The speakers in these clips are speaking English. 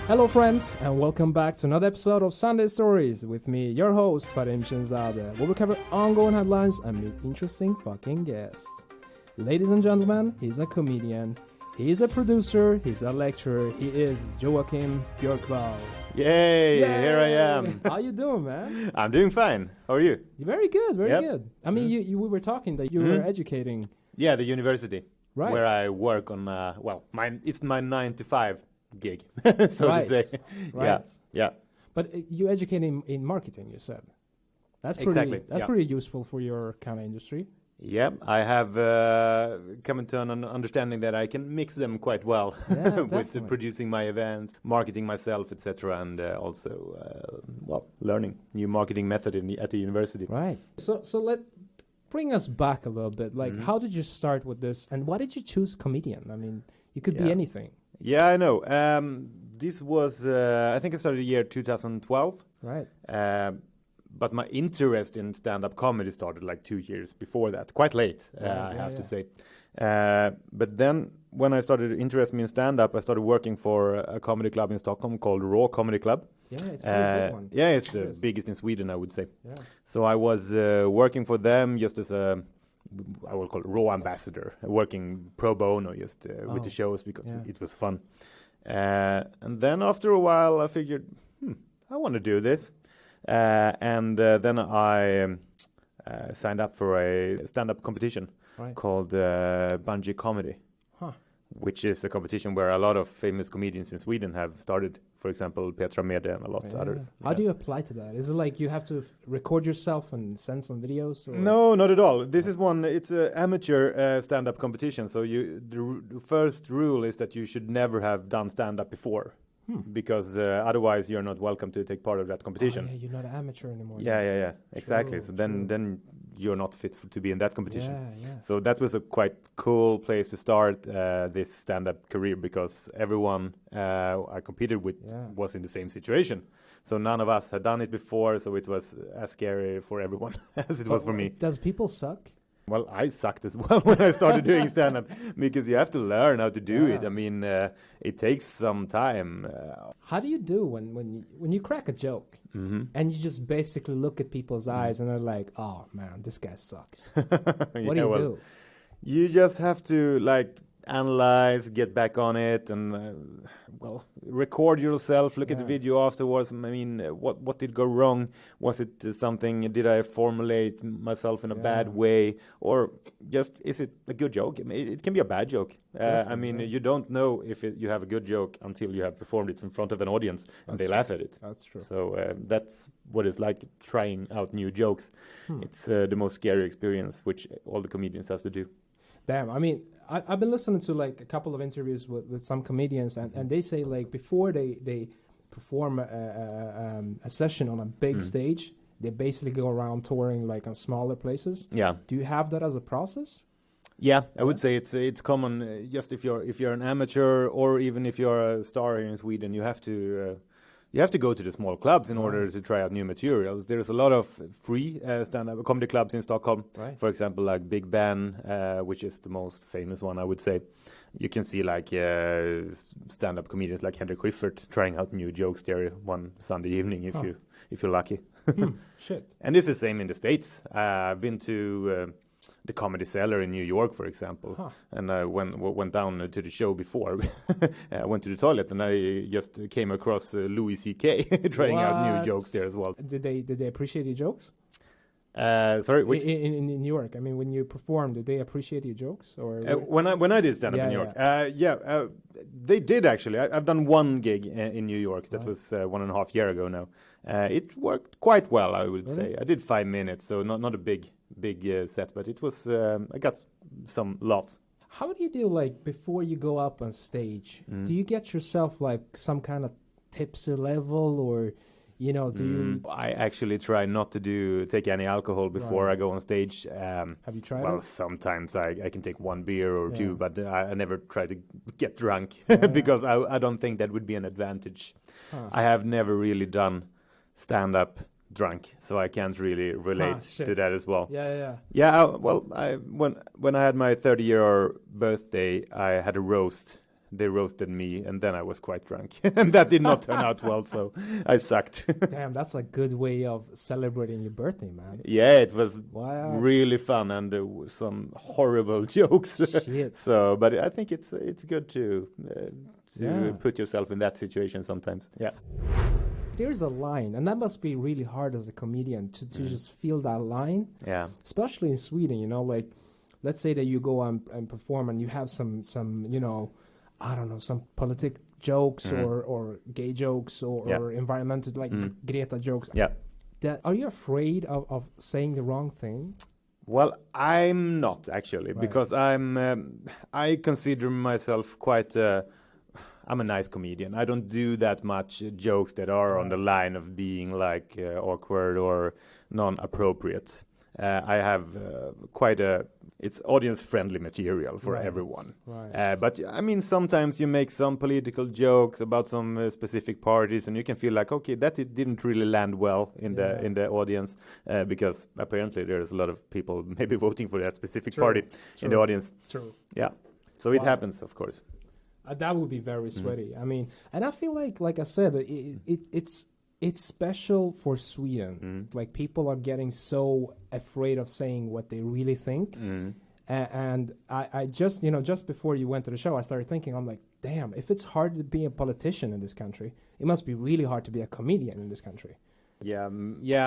Hello friends, and welcome back to another episode of Sunday Stories with me, your host, Fahrim Shirinzade, where we cover ongoing headlines and meet interesting fucking guests. Ladies and gentlemen, he's a comedian, he's a producer, he's a lecturer, he is Joachim Björkvall. Yay, here I am. How you doing, man? I'm doing fine. How are you? Very good, very good. I mean, we were talking that you were educating. Yeah, the university. Right. Where I work on, it's my 9 to 5 gig, so to say. Right. Yeah. But you educate in marketing, you said. That's pretty, Exactly. That's pretty useful for your kind of industry. Yeah, I have come into an understanding that I can mix them quite well with producing my events, marketing myself, etc., and also learning new marketing method at the university. Right. So let bring us back a little bit. Like, how did you start with this, and why did you choose comedian? I mean, you could be anything. Yeah, I know. This was I think I started the year 2012. Right. But my interest in stand-up comedy started like 2 years before that, quite late, I have to say. But then when I started interested in stand-up, I started working for a comedy club in Stockholm called Raw Comedy Club. Yeah, it's a pretty big one. Yeah, it's the biggest in Sweden, I would say. Yeah. So I was working for them just as I will call it Raw ambassador, working pro bono just with the shows because it was fun. And then after a while, I figured, I want to do this. And then I signed up for a stand-up competition called Bungee Comedy, which is a competition where a lot of famous comedians in Sweden have started. For example, Petra Mede and a lot of others. How do you apply to that? Is it like you have to record yourself and send some videos? Or? No, not at all. This is it's an amateur stand-up competition. So the first rule is that you should never have done stand-up before. Because otherwise you're not welcome to take part of that competition. You're not an amateur anymore. Yeah, exactly. So then you're not fit to be in that competition. Yeah. So that was a quite cool place to start this stand-up career because everyone I competed with was in the same situation. So none of us had done it before, so it was as scary for everyone as it was for me. Does people suck? Well, I sucked as well when I started doing stand-up because you have to learn how to do it. I mean, it takes some time. How do you do when you crack a joke and you just basically look at people's eyes and they're like, "Oh man, this guy sucks." What do you do? You just have to analyze, get back on it, and record yourself. Look at the video afterwards. I mean, what did go wrong? Was it something? Did I formulate myself in a bad way, or just is it a good joke? I mean, it can be a bad joke. I mean, you don't know if you have a good joke until you have performed it in front of an audience and they laugh at it. That's true. So that's what it's like trying out new jokes. It's the most scary experience, which all the comedians have to do. Damn, I mean, I've been listening to a couple of interviews with some comedians, and they say before they perform a session on a big stage, they basically go around touring on smaller places. Yeah. Do you have that as a process? Yeah, I would say it's common. Just if you're an amateur or even if you're a star here in Sweden, you have to go to the small clubs in order to try out new materials. There's a lot of free stand-up comedy clubs in Stockholm. Right. For example, like Big Ben, which is the most famous one, I would say. You can see stand-up comedians like Henrik Schyffert trying out new jokes there one Sunday evening if you're lucky. Shit. And it's the same in the States. I've been to the Comedy Cellar in New York, for example, and I went down to the show before. I went to the toilet and I just came across Louis C.K. trying out new jokes there as well. Did they appreciate your jokes? Sorry, which in New York? I mean, when you performed, did they appreciate your jokes? Or when I did stand up in New York, they did actually. I've done one gig in New York that was 1.5 years ago now. It worked quite well, I would say. I did 5 minutes, so not a big set, but it was. I got some laughs. How do you do before you go up on stage? Do you get yourself some kind of tipsy level, or do you? I actually try not to take any alcohol before I go on stage. Have you tried? Well, sometimes I can take one beer or two, but I never try to get drunk because I don't think that would be an advantage. I have never really done stand-up drunk, so I can't really relate to that as well. Yeah. When I had my 30-year birthday, I had a roast they roasted me, and then I was quite drunk. And that did not turn out well, so I sucked. Damn, that's a good way of celebrating your birthday, man. Yeah, it was Wow. really fun, and there was some horrible jokes. Shit. So, but I think it's good to put yourself in that situation sometimes. Yeah. There's a line, and that must be really hard as a comedian to just feel that line. Yeah. Especially in Sweden, you know, like, let's say that you go on and perform and you have some you know, I don't know, some politic jokes or gay jokes or environmental, like Greta jokes. Yeah. Are you afraid of saying the wrong thing? Well, I'm not actually, because I consider myself quite. I'm a nice comedian. I don't do that much jokes that are on the line of being like awkward or non-appropriate. I have quite it's audience-friendly material for everyone. Right. But I mean, sometimes you make some political jokes about some specific parties, and you can feel like, okay, that it didn't really land well in the audience, because apparently there's a lot of people maybe voting for that specific party in the audience. True. Yeah. So it happens, of course. That would be very sweaty. I mean, and I feel like I said, it's special for Sweden. Like, people are getting so afraid of saying what they really think. And I just, you know, just before you went to the show, I started thinking, I'm like, damn, if it's hard to be a politician in this country, it must be really hard to be a comedian in this country. Yeah,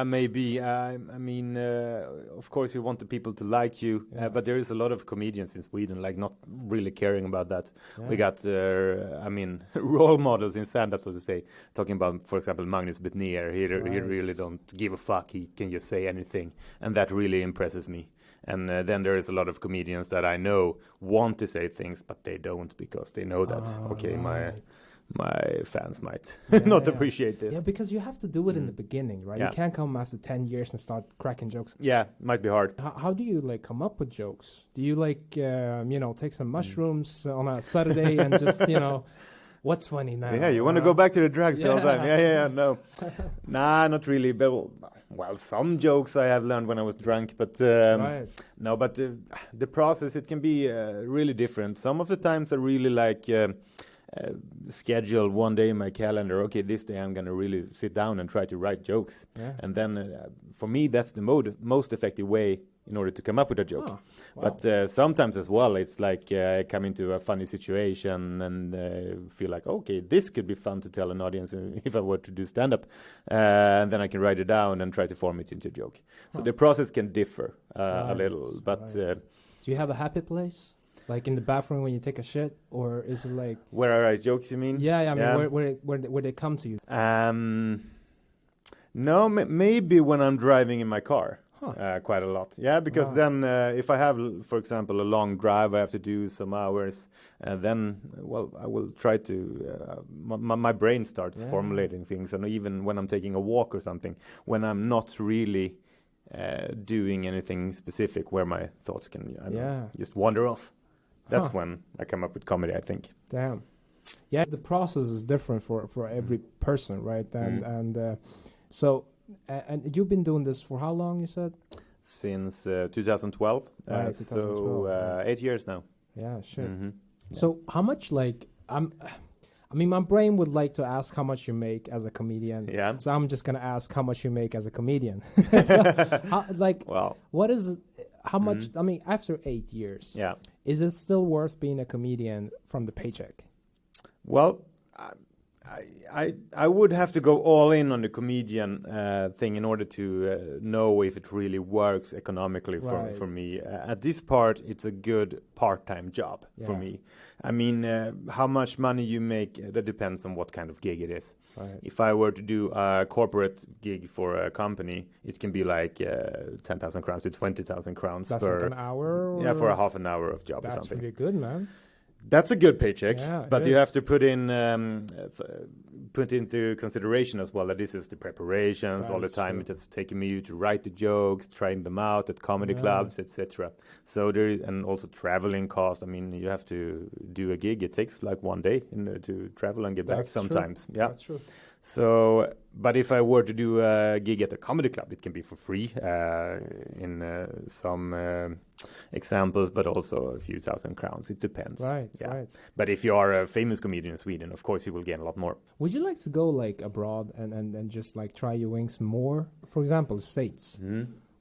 maybe. I mean, of course, you want the people to like you, but there is a lot of comedians in Sweden, like, not really caring about that. Yeah. We got, I mean, role models in stand-up, so to say, talking about, for example, Magnus Betnér. He really don't give a fuck. He can just say anything, and that really impresses me. And then there is a lot of comedians that I know want to say things, but they don't, because they know that, my fans might not appreciate this. Yeah, because you have to do it in the beginning, right? Yeah. You can't come after 10 years and start cracking jokes. Yeah, might be hard. How do you, like, come up with jokes? Do you, like, you know, take some mushrooms on a Saturday and just, you know, what's funny now? Yeah, you want to go back to the drugs all the time. Yeah, no. Nah, not really. But, well, some jokes I have learned when I was drunk, but no, but the process, it can be really different. Some of the times I really like... schedule one day in my calendar. Okay, this day I'm gonna really sit down and try to write jokes, and then for me that's the most effective way in order to come up with a joke. Oh, wow. But sometimes as well, it's like I come into a funny situation and feel like, okay, this could be fun to tell an audience if I were to do stand-up, and then I can write it down and try to form it into a joke. So the process can differ a little, but do you have a happy place? Like in the bathroom when you take a shit, or is it like where I write jokes? You mean? Yeah. I mean, where they come to you? No, maybe when I'm driving in my car, quite a lot. Yeah, because then if I have, for example, a long drive, I have to do some hours, then I will try to. My brain starts formulating things, and even when I'm taking a walk or something, when I'm not really doing anything specific, where my thoughts can just wander off. That's when I come up with comedy, I think. Damn. Yeah, the process is different for every person, right? And so you've been doing this for how long, you said? Since 2012. Right, 2012. 8 years now. Yeah, shit. So how much, like, I mean, my brain would like to ask how much you make as a comedian. Yeah. So I'm just going to ask how much you make as a comedian. What is it? How much, I mean, after 8 years, is it still worth being a comedian from the paycheck? Well, I would have to go all in on the comedian thing in order to know if it really works economically for me. At this part, it's a good part-time job for me. I mean, how much money you make, that depends on what kind of gig it is. Right. If I were to do a corporate gig for a company, it can be like 10,000 crowns to 20,000 crowns. That's like an hour? Yeah, for a half an hour of job or something. That's pretty good, man. That's a good paycheck, but you have to put into consideration as well that this is the preparations all the time. It's taking me to write the jokes, trying them out at comedy clubs, etc. So and also traveling cost. I mean, you have to do a gig, it takes like 1 day to travel and get back sometimes. True. Yeah, that's true. So, but if I were to do a gig at a comedy club, it can be for free in some examples, but also a few thousand crowns. It depends. Right, yeah. right. But if you are a famous comedian in Sweden, of course you will gain a lot more. Would you like to go like abroad and just like try your wings more? For example, States.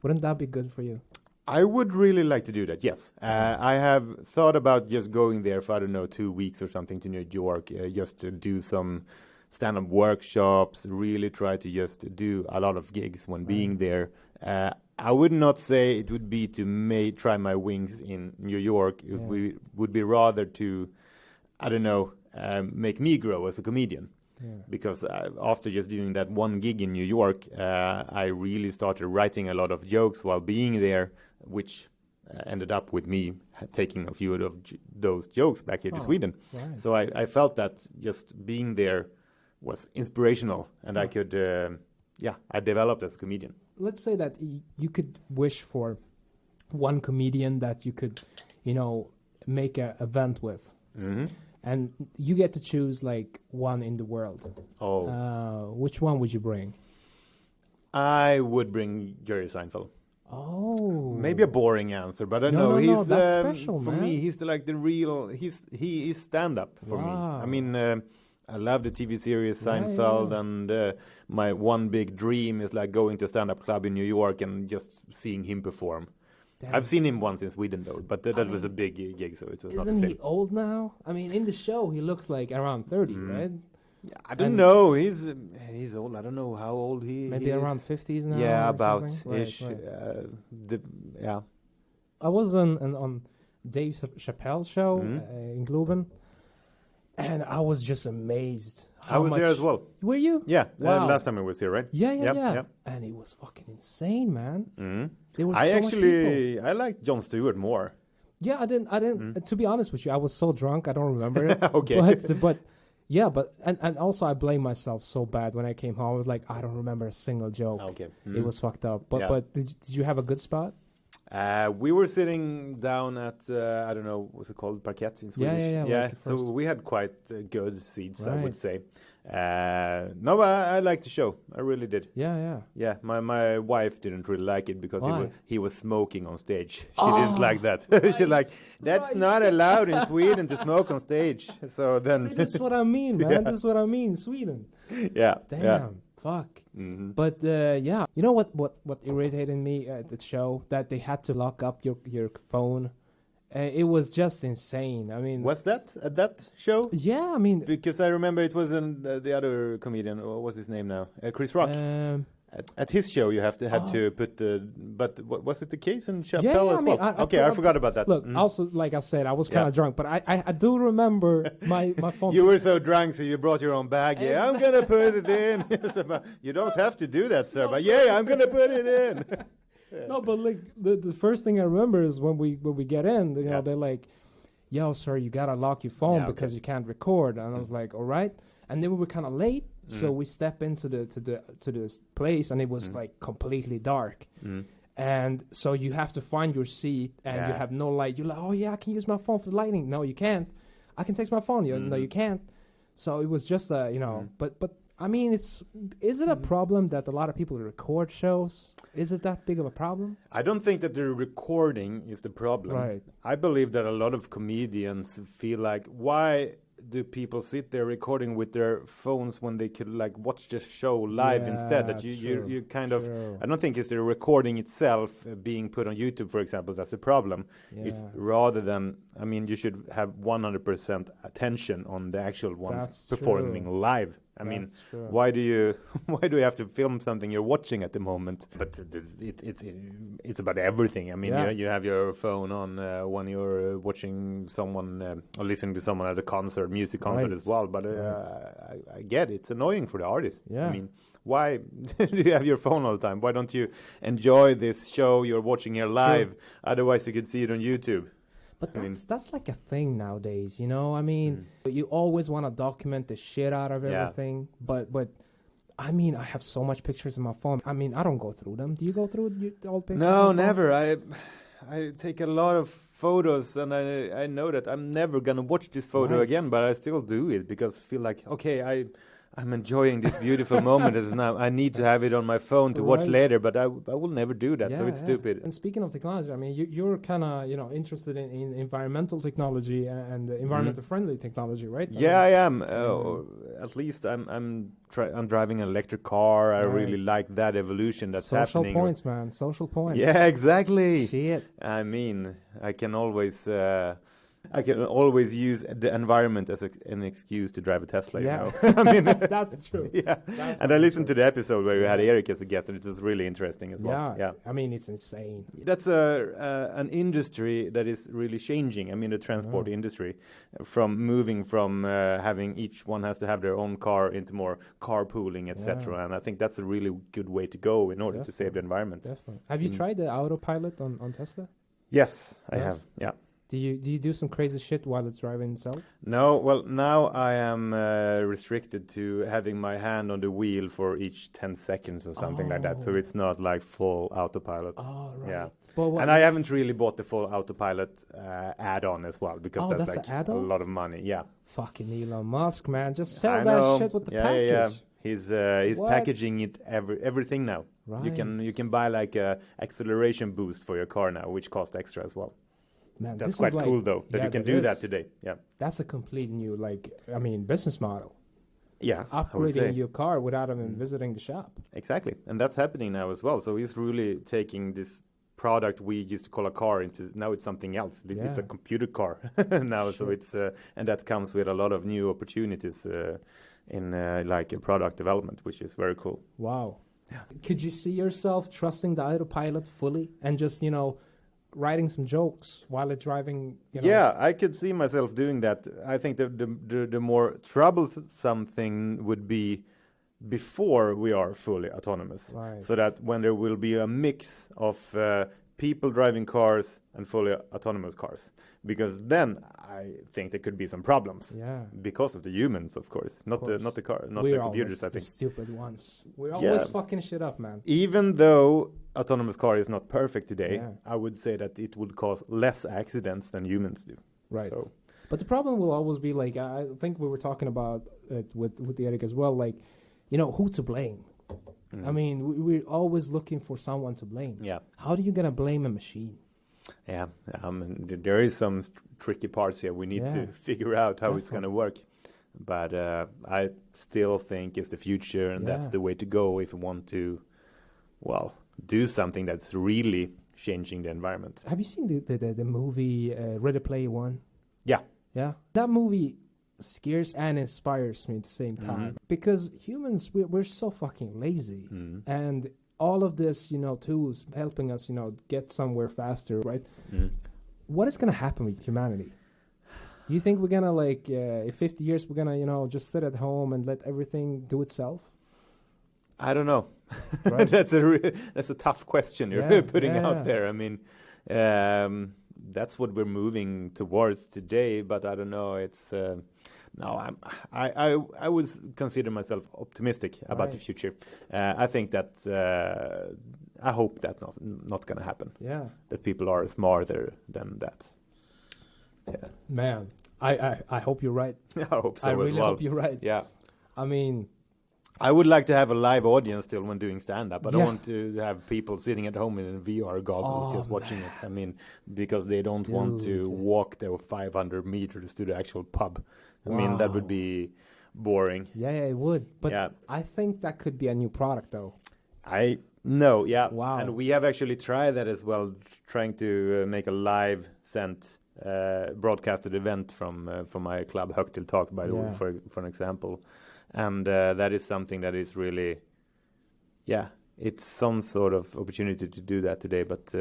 Wouldn't that be good for you? I would really like to do that, yes. I have thought about just going there for, I don't know, 2 weeks or something to New York, just to do some stand-up workshops, really try to just do a lot of gigs when being there. I would not say it would be to try my wings in New York. It would be rather to, I don't know, make me grow as a comedian. Yeah. Because after just doing that one gig in New York, I really started writing a lot of jokes while being there, which ended up with me taking a few of those jokes back here to Sweden. Right. So I felt that just being there was inspirational, and I could, I developed as a comedian. Let's say that you could wish for one comedian that you could, make an event with. Mm-hmm. And you get to choose like one in the world. Which one would you bring? I would bring Jerry Seinfeld. Oh, maybe a boring answer, but I know he's that's special, for man. me. He's the real. He is stand up for me. I mean, I love the TV series Seinfeld, and my one big dream is like going to a stand up club in New York and just seeing him perform. I've seen him once in Sweden though, but that was a big gig, so it was not the same. Isn't he old now? I mean, in the show he looks like around 30, right? Yeah, I don't know. He's old. I don't know how old he is. Maybe around 50s now. Yeah, about ish. Right. I was on Dave Chappelle's show in Globen, and I was just amazed. I was there as well. Were you? Yeah, wow. Last time I was here, right? Yeah. And it was fucking insane, man. There was so much people. I liked Jon Stewart more. Yeah, I didn't. To be honest with you, I was so drunk I don't remember it. Okay. But yeah, and also I blame myself so bad when I came home. I was like, I don't remember a single joke. Okay. It was fucked up. But did you have a good spot? We were sitting down at I don't know what's it called, parquet in Swedish. Yeah. Like so we had quite good seats, I would say. No, I liked the show. I really did. Yeah. My wife didn't really like it because he was smoking on stage. She didn't like that. She's like, that's not allowed in Sweden to smoke on stage. So then, see, this is what I mean, man. This is what I mean, Sweden. Yeah. Damn. Yeah. Fuck. Mm-hmm. But you know what irritated me at the show, that they had to lock up your phone. It was just insane. I mean, was that at that show? Yeah, I mean, because I remember it was in the other comedian. What was his name now? Chris Rock. At his show, you had to put the. But was it the case in Chappelle as well? I forgot about that. Look, also, like I said, I was kind of drunk, but I do remember my phone. You were so drunk, so you brought your own bag. Yeah, I'm gonna put it in. You don't have to do that, sir. But I'm gonna put it in. No, but like the first thing I remember is when we get in, they're like, "Yo, sir, you gotta lock your phone because you can't record." And I was like, "All right." And then we were kind of late, so we step into the place, and it was like completely dark. And so you have to find your seat, and you have no light. You're like, "Oh yeah, I can use my phone for the lighting." No, you can't. I can text my phone. No, you can't. So it was just but I mean, is it a problem that a lot of people record shows? Is it that big of a problem? I don't think that the recording is the problem. Right. I believe that a lot of comedians feel like, why do people sit there recording with their phones when they could like watch the show live instead? That you kind of, I don't think it's the recording itself being put on YouTube, for example, that's the problem. It's rather than, I mean, you should have 100% attention on the actual ones performing live. I mean, why do you have to film something you're watching at the moment? But it's about everything. I mean, you have your phone on when you're watching someone or listening to someone at a concert, music concert as well. But I get it. It's annoying for the artist. I mean, why do you have your phone all the time? Why don't you enjoy this show you're watching here live? Otherwise, you could see it on YouTube. But that's like a thing nowadays, I mean, you always want to document the shit out of everything. But I mean, I have so much pictures in my phone. I mean, I don't go through them. Do you go through all pictures? No, never. I take a lot of photos, and I know that I'm never gonna watch this photo again, but I still do it because I feel like, okay, I'm enjoying this beautiful moment. It is now. I need to have it on my phone to watch later, but I will never do that. So it's stupid. And speaking of technology, I mean, you're kind of interested in environmental technology and environmental friendly technology, right? I am. At least I'm driving an electric car. I really like that evolution that's happening. Social points, man. Social points. Yeah, exactly. Shit. I mean, I can always use the environment as an excuse to drive a Tesla. You know? I mean, that's true. That's and I listened to the episode where you had Eric as a guest, and it was really interesting as well. Yeah, I mean, it's insane. That's an industry that is really changing. I mean, the transport industry, from moving from having each one has to have their own car into more carpooling, etc. And I think that's a really good way to go in order to save the environment. Definitely. Have you tried the autopilot on Tesla? Yes, I have. Yeah. Do you do some crazy shit while it's driving itself? No, well, now I am restricted to having my hand on the wheel for each 10 seconds or something like that. So it's not like full autopilot. Oh, right. Yeah. And I haven't really bought the full autopilot add-on as well, because that's like a lot of money. Yeah. Fucking Elon Musk, man. Just sell that shit with the package. Yeah. He's packaging it everything now. Right. You can buy like a acceleration boost for your car now, which costs extra as well. Man, that's quite cool though, that you can do that today. Yeah. That's a complete new, business model. Yeah. Upgrading your car without even visiting the shop. Exactly. And that's happening now as well. So he's really taking this product we used to call a car into, now it's something else. It's a computer car now. So it's, and that comes with a lot of new opportunities in product development, which is very cool. Wow. Yeah. Could you see yourself trusting the autopilot fully and just, writing some jokes while it's driving? Yeah, I could see myself doing that. I think the more troublesome thing would be before we are fully autonomous. Right. So that when there will be a mix of people driving cars and fully autonomous cars, because then I think there could be some problems. Yeah. Because of the humans, of course, not the car, not the computers. I think the stupid ones. We're always fucking shit up, man. Even though autonomous car is not perfect today, I would say that it would cause less accidents than humans do. Right. So. But the problem will always be I think we were talking about it with Eric as well. Who to blame? I mean, we're always looking for someone to blame. Yeah. How do you gonna blame a machine? Yeah. There is some tricky parts here. We need to figure out how it's gonna work. But I still think it's the future, and that's the way to go if you want to, do something that's really changing the environment. Have you seen the movie Ready Player One? Yeah. Yeah. That movie scares and inspires me at the same time, because humans, we're so fucking lazy, and all of this tools helping us get somewhere faster, right? What is gonna happen with humanity? Do you think we're gonna in 50 years we're gonna just sit at home and let everything do itself? I don't know. Right? That's a tough question you're putting out there. I mean, that's what we're moving towards today, but I don't know. It's I would consider myself optimistic about the future. I think that I hope that's not going to happen. Yeah, that people are smarter than that. Yeah, man, I hope you're right. I hope so. I really hope you're right. Yeah, I mean, I would like to have a live audience still when doing stand-up. I don't want to have people sitting at home in VR goggles just watching it. I mean, because they don't want to walk their 500 meters to the actual pub. I mean, that would be boring. Yeah, it would. But I think that could be a new product, though. I know, yeah. Wow. And we have actually tried that as well, trying to make a live sent broadcasted event from my club, Högtil Talk, by the way, for an example. And that is something that is really, it's some sort of opportunity to do that today. But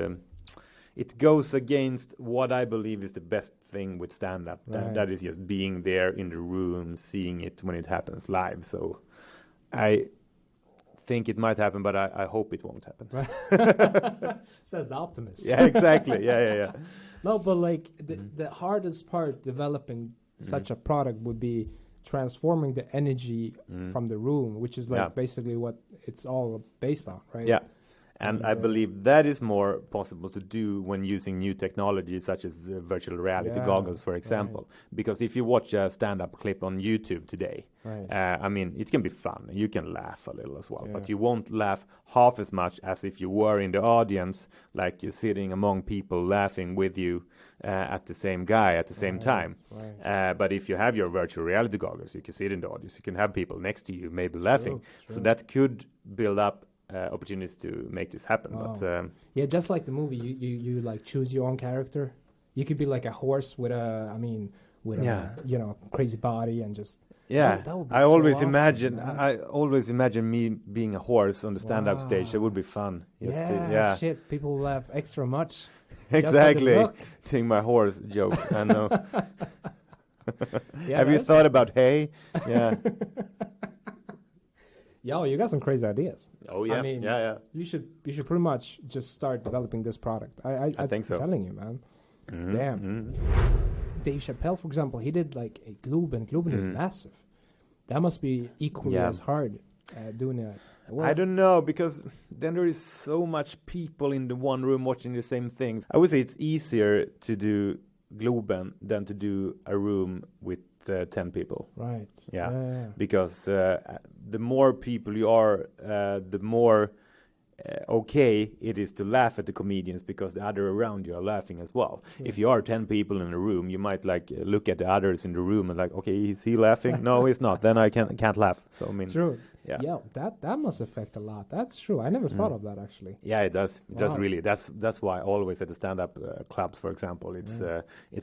it goes against what I believe is the best thing with stand-up. Right. That is just being there in the room, seeing it when it happens live. So I think it might happen, but I hope it won't happen. Right. Says the optimist. Yeah, exactly. Yeah. No, but the hardest part developing such a product would be transforming the energy from the room, which is basically what it's all based on, right? Yeah. And I believe that is more possible to do when using new technology such as virtual reality goggles, for example. Because if you watch a stand-up clip on YouTube today, I mean, it can be fun. You can laugh a little as well, but you won't laugh half as much as if you were in the audience, like you're sitting among people laughing with you at the same guy at the same time. But if you have your virtual reality goggles, you can sit in the audience, you can have people next to you maybe laughing. So that could build up opportunities to make this happen. But just like the movie, you like choose your own character. You could be like a horse with a crazy body and just that would be I so always awesome, imagine man. I always imagine me being a horse on the stand-up stage. It would be fun. Shit, people will laugh extra much. Exactly. Doing my horse joke. I know. Have you thought about hay? Yeah. Yo, you got some crazy ideas. Oh yeah. I mean, You should pretty much just start developing this product. I think so. I'm telling you, man. Damn. Dave Chappelle, for example, he did like a Globen. Globen is massive. That must be equally as hard doing it. I don't know, because then there is so much people in the one room watching the same things. I would say it's easier to do Globen than to do a room with 10 people. Right. Yeah. Because the more people you are, the more okay it is to laugh at the comedians, because the other around you are laughing as well. If you are 10 people in a room, you might like look at the others in the room and like, okay, is he laughing? No, he's not. Then I can't laugh. So I mean, true. Yeah, that must affect a lot. That's true. I never thought of that, actually. Yeah, it does. It does really. That's why always at the stand-up clubs, for example, it's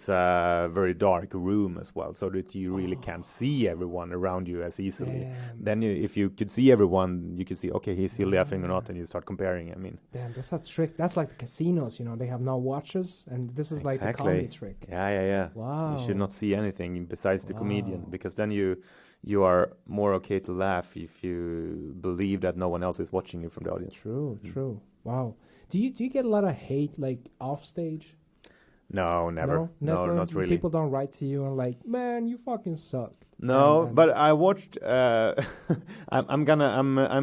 a very dark room as well, so that you really can't see everyone around you as easily. Then if you could see everyone, you could see, okay, is he laughing or not, and you start comparing. I mean, damn, that's a trick. That's like the casinos, they have no watches, and this is like the comedy trick. Yeah. Wow. You should not see anything besides the comedian, because then you are more okay to laugh if you believe that no one else is watching you from the audience. True. Wow. Do you get a lot of hate like off stage? No, never. No, not really. People don't write to you and like, man, you fucking sucked. No, but I watched. I'm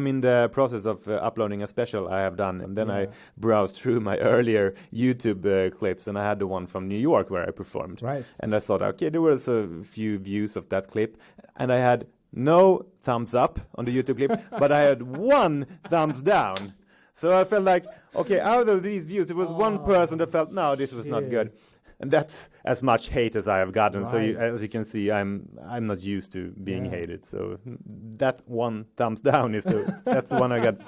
in the process of uploading a special I have done, and then I browsed through my earlier YouTube clips, and I had the one from New York where I performed. Right. And I thought, okay, there was a few views of that clip, and I had no thumbs up on the YouTube clip, but I had 1 thumbs down. So I felt like, okay, out of these views, there was one person that felt, no, this was not good. And that's as much hate as I have gotten. Right. So as you can see, I'm not used to being hated. So that 1 thumbs down that's the one I got.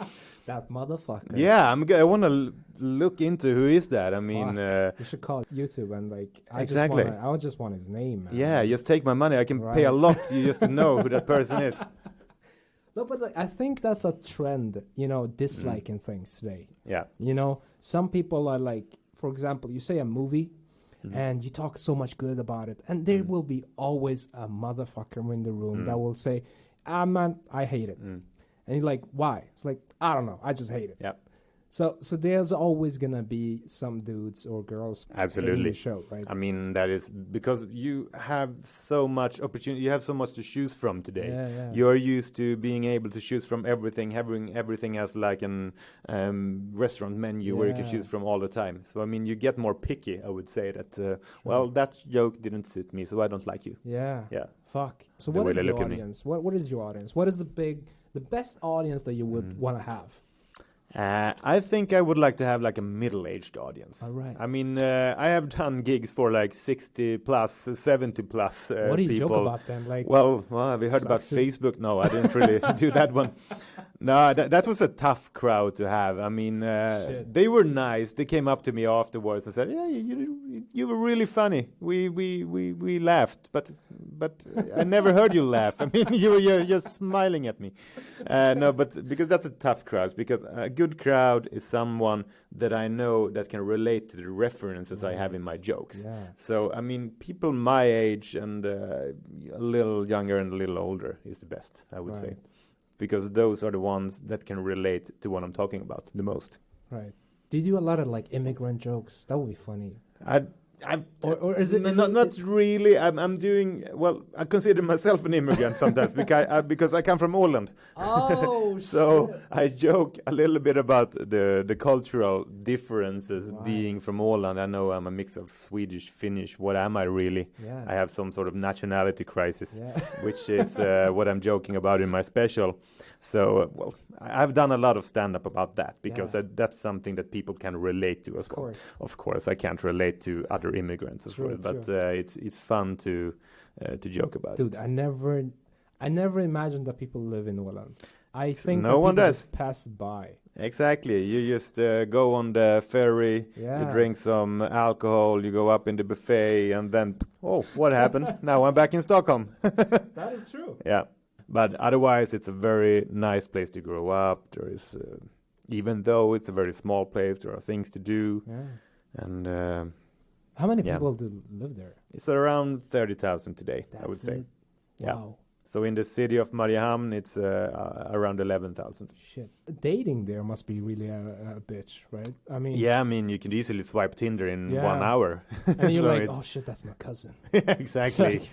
That motherfucker. Yeah, I want to look into who is that. I mean, you should call YouTube and like. I just want his name. Man. Yeah, just take my money. I can pay a lot just to know who that person is. No, but like, I think that's a trend. Disliking things today. Yeah. Some people are like, for example, you say a movie. And you talk so much good about it, and there will be always a motherfucker in the room that will say, man, I hate it. And you're like, why? It's like, I don't know, I just hate it. Yeah. So there's always gonna be some dudes or girls absolutely in the show, right? I mean, that is because you have so much opportunity, you have so much to choose from today. Yeah. You're used to being able to choose from everything, having everything as like an restaurant menu where you can choose from all the time. So I mean, you get more picky. I would say that. Well, that joke didn't suit me, so I don't like you. Yeah. Fuck. So the what is the audience? What is your audience? What is the best audience that you would want to have? I think I would like to have like a middle-aged audience. All right. I mean, I have done gigs for like 60 plus, 70 plus people. What do you joke about then? Like, well, have you heard about Facebook? No, I didn't really do that one. No, that was a tough crowd to have. I mean, they were nice. They came up to me afterwards and said, "Yeah, you were really funny. We laughed, but I never heard you laugh. I mean, you're just smiling at me." No, but because that's a tough crowd. Because a good crowd is someone that I know that can relate to the references I have in my jokes. Yeah. So I mean, people my age and a little younger and a little older is the best, I would say. Because those are the ones that can relate to what I'm talking about the most. Right. Do you do a lot of like immigrant jokes? That would be funny. or is it not really? I'm doing well. I consider myself an immigrant sometimes because I come from Åland. Oh, so shit. I joke a little bit about the cultural differences being from Åland. I know I'm a mix of Swedish, Finnish. What am I really? Yeah. I have some sort of nationality crisis, Yeah. which is what I'm joking about in my special. So, well, I've done a lot of stand-up about that because that's something that people can relate to as well. Of course, I can't relate to other immigrants as well, but it's fun to joke about. Dude, I never imagined that people live in Åland. I think no one does. Just pass by. Exactly. You just go on the ferry, you drink some alcohol, you go up in the buffet, and then, what happened? Now I'm back in Stockholm. That is true. Yeah. But otherwise, it's a very nice place to grow up. There is, even though it's a very small place, there are things to do. Yeah. And how many people do live there? It's around 30,000 today, I would say. Yeah. Wow. So in the city of Mariehamn, it's around 11,000. Shit. Dating there must be really a bitch, right? I mean... Yeah, I mean, you can easily swipe Tinder in 1 hour. And you're like, oh shit, that's my cousin. Exactly.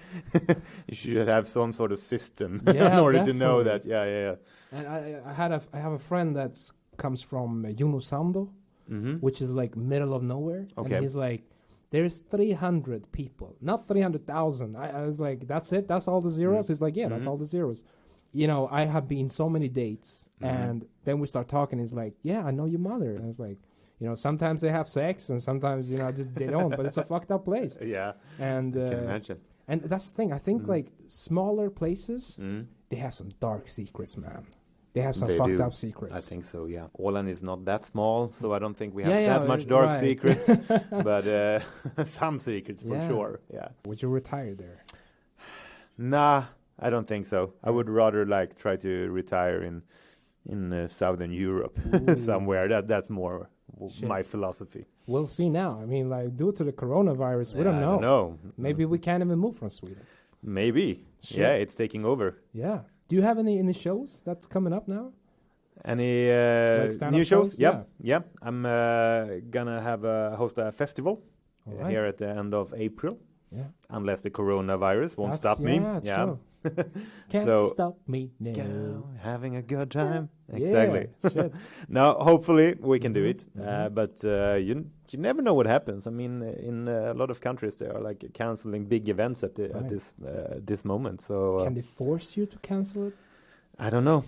You should have some sort of system in order to know that. Yeah. And I have a friend that comes from Junosando, which is like middle of nowhere. Okay. And he's like, there's 300 people, not 300,000. I was like, that's it? That's all the zeros? He's like, yeah, that's all the zeros. You know, I have been so many dates, and then we start talking. He's like, yeah, I know your mother. And it's like, you know, sometimes they have sex, and sometimes, you know, just they don't. But it's a fucked up place. Yeah, and I can imagine. And that's the thing. I think, like, smaller places, they have some dark secrets, man. They have some fucked up secrets. I think so, yeah. Åland is not that small, so I don't think we have that much dark secrets. But some secrets for sure, yeah. Would you retire there? Nah, I don't think so. I would rather like try to retire in Southern Europe somewhere. That's more my philosophy. We'll see now. I mean, like, due to the coronavirus, we don't know. I don't know. Maybe we can't even move from Sweden. Maybe. Shit. Yeah, it's taking over. Yeah. Do you have any shows that's coming up now? Any new shows? Yeah. I'm gonna host a festival here at the end of April. Yeah. Unless the coronavirus won't stop me. Yeah. True. Can't stop me now. Go, having a good time. Exactly. Yeah, now, hopefully we can do it. But you never know what happens. I mean, in a lot of countries they are like canceling big events at this moment. So can they force you to cancel it? I don't know.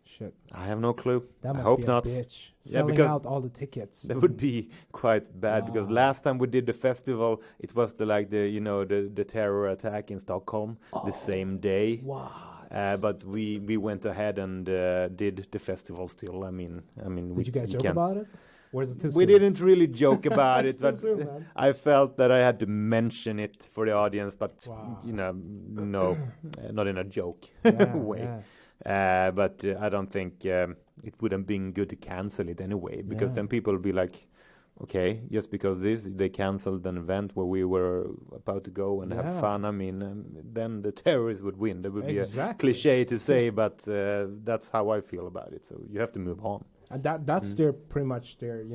Shit. I have no clue. That must I hope be a not. Bitch. Yeah, selling because out all the tickets. That would be quite bad because last time we did the festival, it was the terror attack in Stockholm the same day. Wow. But we went ahead and did the festival still. I mean, did you guys joke about it? Or is it too soon? We didn't really joke about it, but soon, man. I felt that I had to mention it for the audience, but no, not in a joke way. Yeah. But I don't think it would have been good to cancel it anyway, because then people will be like, okay, just because they canceled an event where we were about to go and have fun. I mean, then the terrorists would win. That would be a cliche to say, but that's how I feel about it. So you have to move on. And that's pretty much their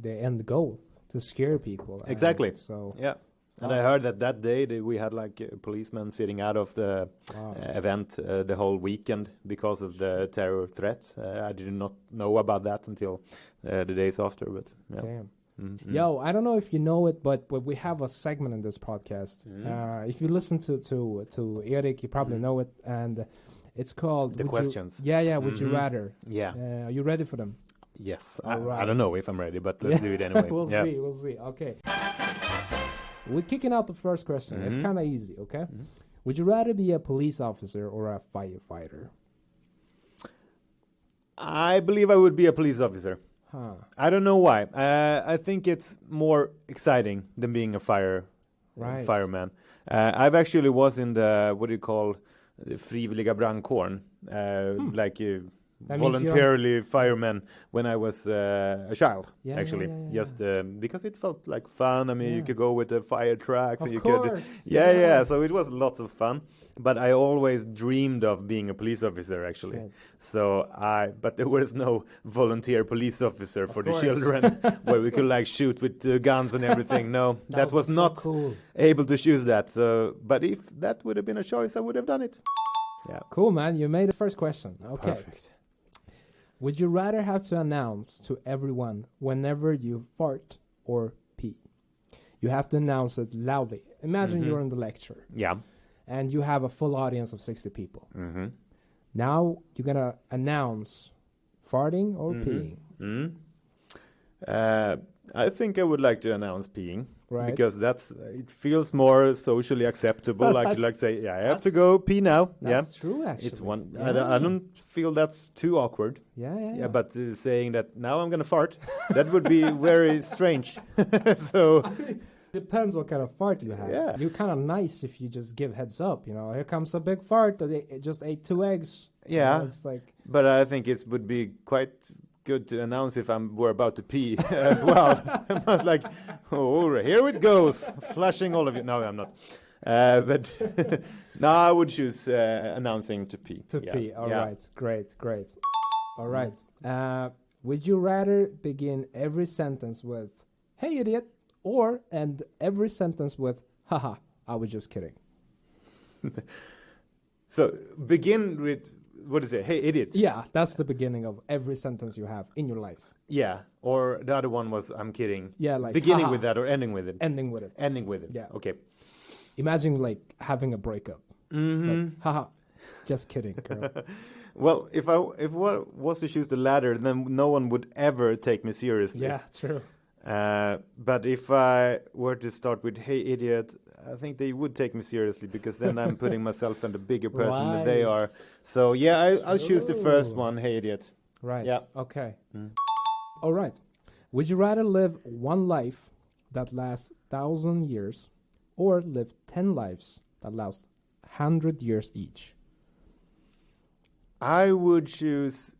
end goal, to scare people. Exactly. So yeah. And I heard that day we had like a policeman sitting out of the event the whole weekend because of the terror threat. I did not know about that until the days after. But yeah. Damn. Mm-hmm. Yo, I don't know if you know it, but we have a segment in this podcast. If you listen to Erik, you probably know it, and it's called The Questions. Would you rather? Yeah. Are you ready for them? Yes. I don't know if I'm ready, but let's do it anyway. We'll see. Okay. We're kicking out the first question. It's kind of easy, okay? Would you rather be a police officer or a firefighter? I believe I would be a police officer. Huh. I don't know why. I think it's more exciting than being a fireman. I've actually was in the, what do you call, the frivilliga brandkåren. Like voluntarily fireman when I was a child, Yeah, actually. yeah. Just because it felt like fun. I mean, you could go with the fire trucks, and you course. could. Yeah. So it was lots of fun. But I always dreamed of being a police officer, actually. Shit. But there was no volunteer police officer for the course. children where we could like shoot with guns and everything. No, that was so not cool. able to choose that. But if that would have been a choice, I would have done it. Yeah. Cool, man. You made the first question. Okay. Perfect. Would you rather have to announce to everyone whenever you fart or pee? You have to announce it loudly. Imagine you're in the lecture. Yeah. And you have a full audience of 60 people. Mm-hmm. Now you're going to announce farting or peeing. I think I would like to announce peeing. Right. Because it feels more socially acceptable. Like say, yeah, I have to go pee now. That's true, actually. It's one. Yeah. I don't feel that's too awkward. Yeah. But saying that now I'm gonna fart, that would be very strange. So depends what kind of fart you have. Yeah. You're kind of nice if you just give heads up. Here comes a big fart. They just ate 2 eggs. Yeah. It's like. But I think it would be quite good to announce if we're about to pee as well. I was like, oh, here it goes, flushing all of you. No, I'm not. But no, I would choose announcing to pee. Pee. All right. Great. All right. Would you rather begin every sentence with "Hey, idiot," or end every sentence with "Haha, I was just kidding"? So begin with. What is it? Hey, idiot. Yeah, that's the beginning of every sentence you have in your life. Yeah, or the other one was, I'm kidding. Yeah, like beginning haha. with that or ending with it. Ending with it. Ending with it. Yeah. Okay. Imagine like having a breakup. It's like, haha, just kidding, girl. Well, if I was to choose the latter, then no one would ever take me seriously. Yeah, true. But if I were to start with "Hey, idiot," I think they would take me seriously because then I'm putting myself in the bigger person that they are. So yeah, I'll choose the first one. "Hey, idiot." Right. Yeah. Okay. All right. Would you rather live one life that lasts 1,000 years, or live 10 lives that last 100 years each? I would choose.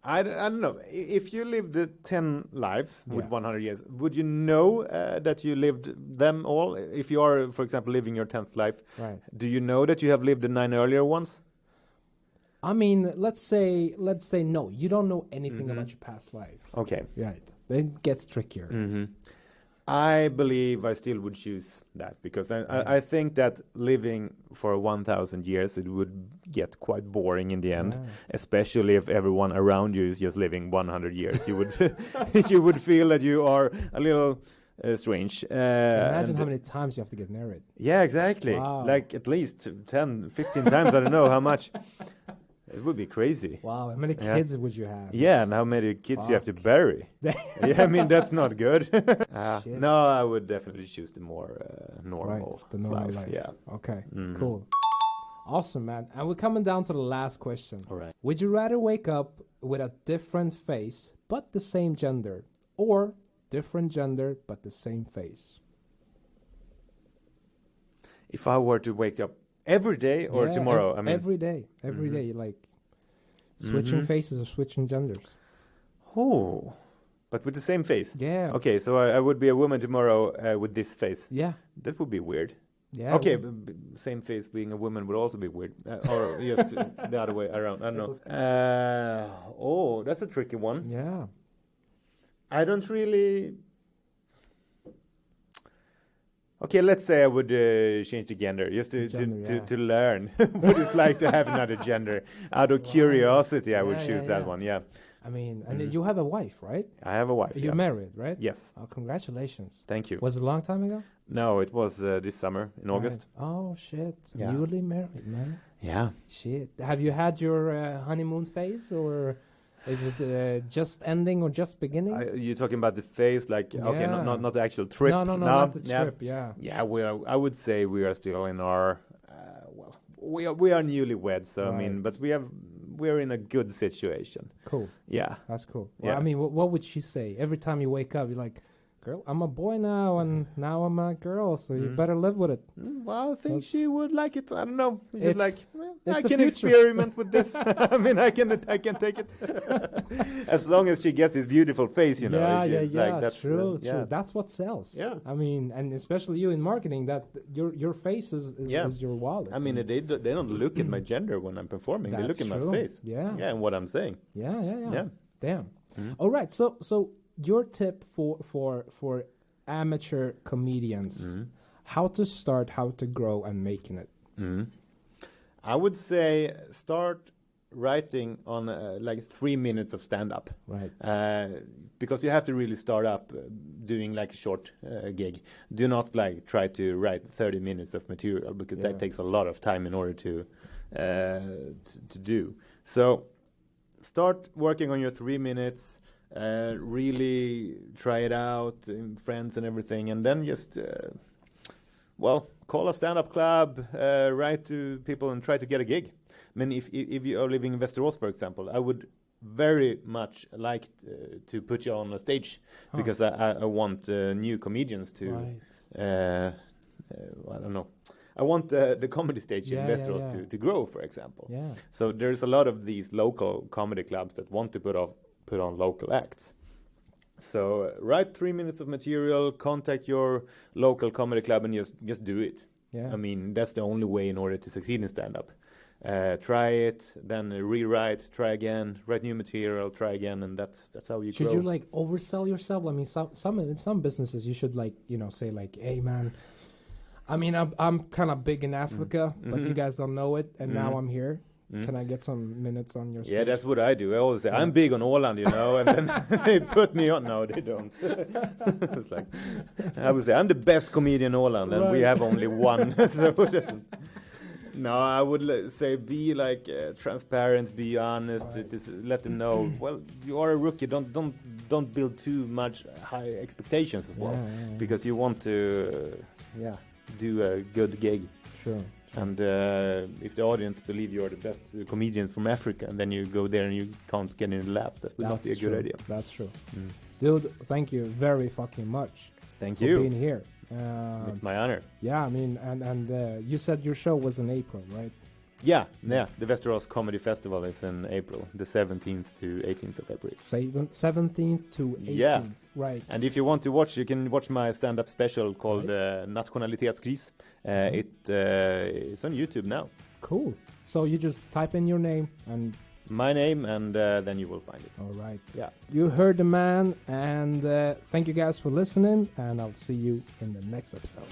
I don't know. If you lived the 10 lives with 100 years, would you know that you lived them all? If you are, for example, living your 10th life, right? Do you know that you have lived the 9 earlier ones? I mean, let's say no. You don't know anything about your past life. Okay. Right. Then it gets trickier. I believe I still would choose that because I think that living for 1,000 years, it would get quite boring in the end, especially if everyone around you is just living 100 years. You would you would feel that you are a little strange. Imagine how many times you have to get married. Yeah, exactly. Wow. Like at least 10, 15 times. I don't know how much. It would be crazy. Wow, how many kids would you have? Yeah, and how many kids you have to bury. Yeah, I mean, that's not good. No, I would definitely choose the more normal, the normal life. Yeah. Okay, cool. Awesome, man. And we're coming down to the last question. All right. Would you rather wake up with a different face but the same gender, or different gender but the same face? If I were to wake up every day or tomorrow? I mean, every day, like switching faces or switching genders. Oh, but with the same face. Yeah. Okay, so I would be a woman tomorrow with this face. Yeah. That would be weird. Yeah. Okay, same face being a woman would also be weird, or just the other way around. I don't know. Oh, that's a tricky one. Yeah. I don't really. Okay, let's say I would change the gender just to learn what it's like to have another gender. Out of curiosity, I would choose that one. Yeah. I mean, and you have a wife, right? I have a wife. You're married, right? Yes. Oh, congratulations. Thank you. Was it a long time ago? No, it was this summer in August. Oh shit! Yeah. Newly married, man. Yeah. Shit. Have you had your honeymoon phase, or is it just ending or just beginning? You're talking about the phase, like okay, not the actual trip. No, not the trip. Yeah. Yeah, I would say we are still in our. We are newlyweds. So I mean, but we're in a good situation. Cool. Yeah. That's cool. Well, I mean, what would she say every time you wake up? You're like, girl. I'm a boy now, and now I'm a girl, so you better live with it. Well, I think she would like it. I don't know. She's It's- like, well, it's I the can future. experiment with this. I mean, I can take it as long as she gets this beautiful face, you know. Yeah. Like, that's true. yeah. That's what sells. Yeah. I mean, and especially you in marketing, that your face is your wallet. I mean, they don't look at my gender when I'm performing. They look That's at true. my face. Yeah. And what I'm saying. Yeah. Damn. Mm. All right. So your tip for amateur comedians, how to start, how to grow, and making it. I would say start writing on like 3 minutes of stand-up. Right. Because you have to really start up doing like a short gig. Do not like try to write 30 minutes of material, because that takes a lot of time in order to do. So start working on your 3 minutes, really try it out, friends and everything, and then just call a stand-up club, write to people and try to get a gig. I mean, if you are living in Västerås, for example, I would very much like to put you on a stage, because I want new comedians to, I don't know, I want the comedy stage in Västerås to grow, for example. Yeah. So there's a lot of these local comedy clubs that want to put on local acts. So write 3 minutes of material, contact your local comedy club, and just do it. Yeah. I mean, that's the only way in order to succeed in stand-up. Try it, then rewrite, try again, write new material, try again, and that's how you grow. Should you like oversell yourself? I mean, in some businesses you should like, you know, say like, hey man, I mean, I'm kind of big in Africa, but you guys don't know it, and now I'm here. Can I get some minutes on your stage? Yeah, that's what I do. I always say, I'm big on Åland, you know, and then they put me on. No, they don't. It's like, I would say, I'm the best comedian in Åland, and we have only one. So no, I would say be like transparent, be honest, just let them know. Well, you are a rookie. Don't build too much high expectations as well, because you want to, do a good gig. Sure. And if the audience believe you are the best comedian from Africa, and then you go there and you can't get any laugh, that would not be a good idea. That's true. Dude, thank you very fucking much. Thank for you. being here. It's my honor. Yeah, I mean, and you said your show was in April, right? Yeah. The Västerås Comedy Festival is in April, the 17th to 18th of April. 17th to 18th. Yeah. Right. And if you want to watch, you can watch my stand-up special called Nationalitetskris. It's on YouTube now. Cool. So you just type in your name and... My name, and then you will find it. All right. Yeah. You heard the man, and thank you guys for listening, and I'll see you in the next episode.